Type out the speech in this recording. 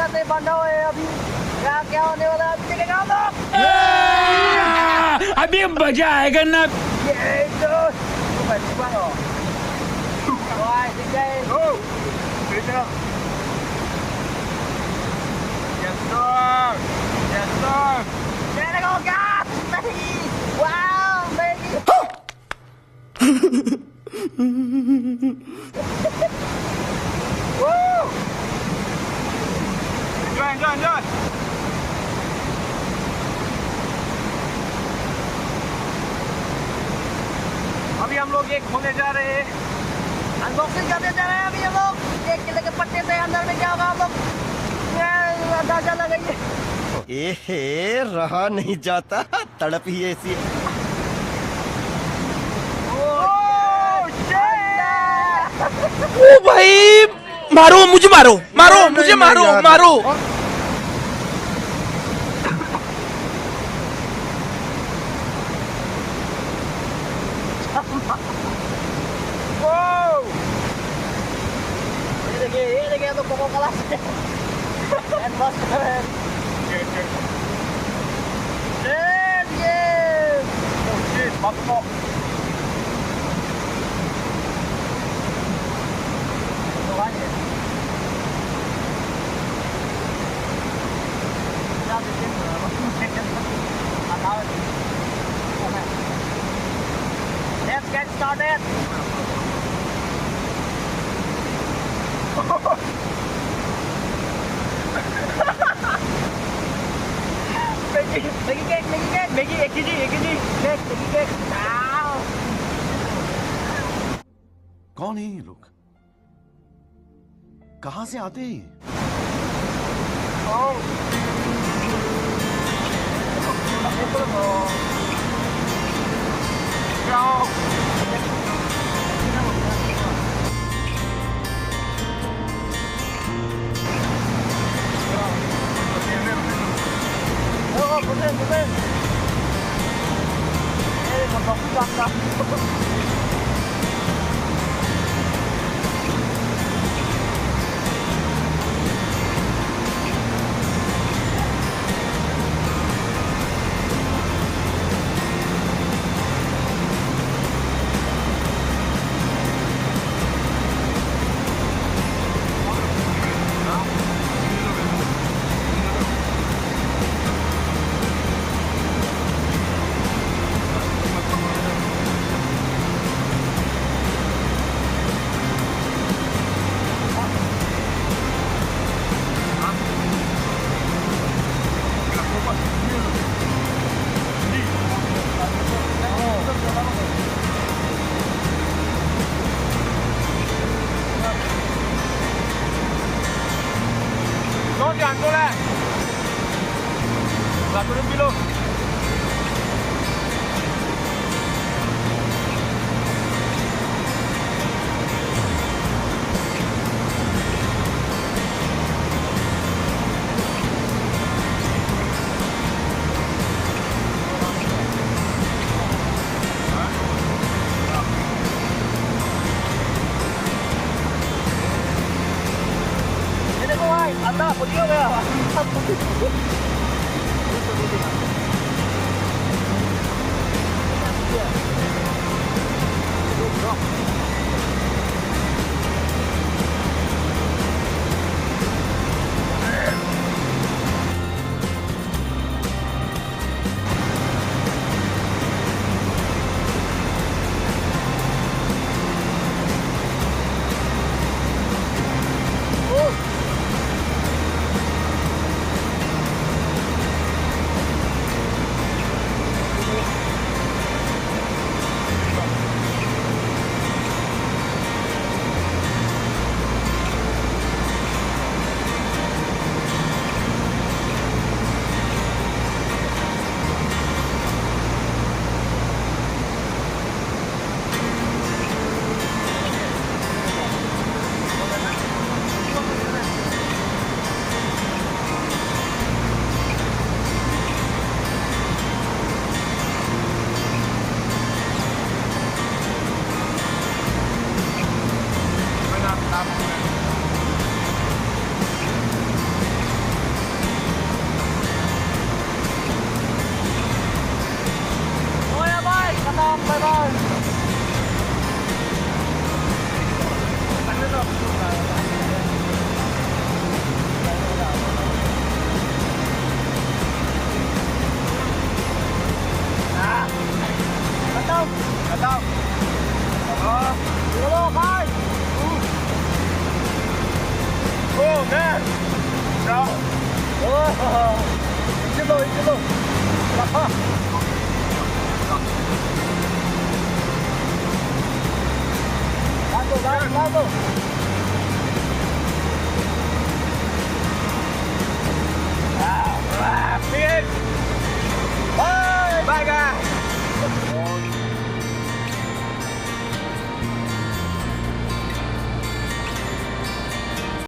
से बांधा हुआ है अभी। क्या क्या होने वाला है अभी देखेगा हम लोग। अभी मजा आएगा ना। ये तो phải đi qua rồi. Rồi, đi đây. Go. Đi theo. Yes sir. Yes sir. There we go, guys. Wow, baby. Woo. Enjoy. अभी हम लोग ये खोलने जा रहे हैं, अनबॉक्सिंग करने जा रहे हैं अभी हम लोग। एक किले के पट्टे से अंदर में क्या होगा हम लोग अंदाजा लगाइए। एहे रहा नहीं जाता, तड़प ही ऐसी है। ओ भाई मारो मुझे, मारो मुझे, मारो। ये देखिए तो कोको कोला एंड मस्त है। ये ओह शिट बक्को तो वाले क्या देखिए बताओ। Let's get started. Maggie, एक ही जी, केक। कौन है ये लोग? कहां से आते हैं? turun dulu. Ini kau ay, anda, pergi ya. man. No. Oh, itulo. Laka. Lago.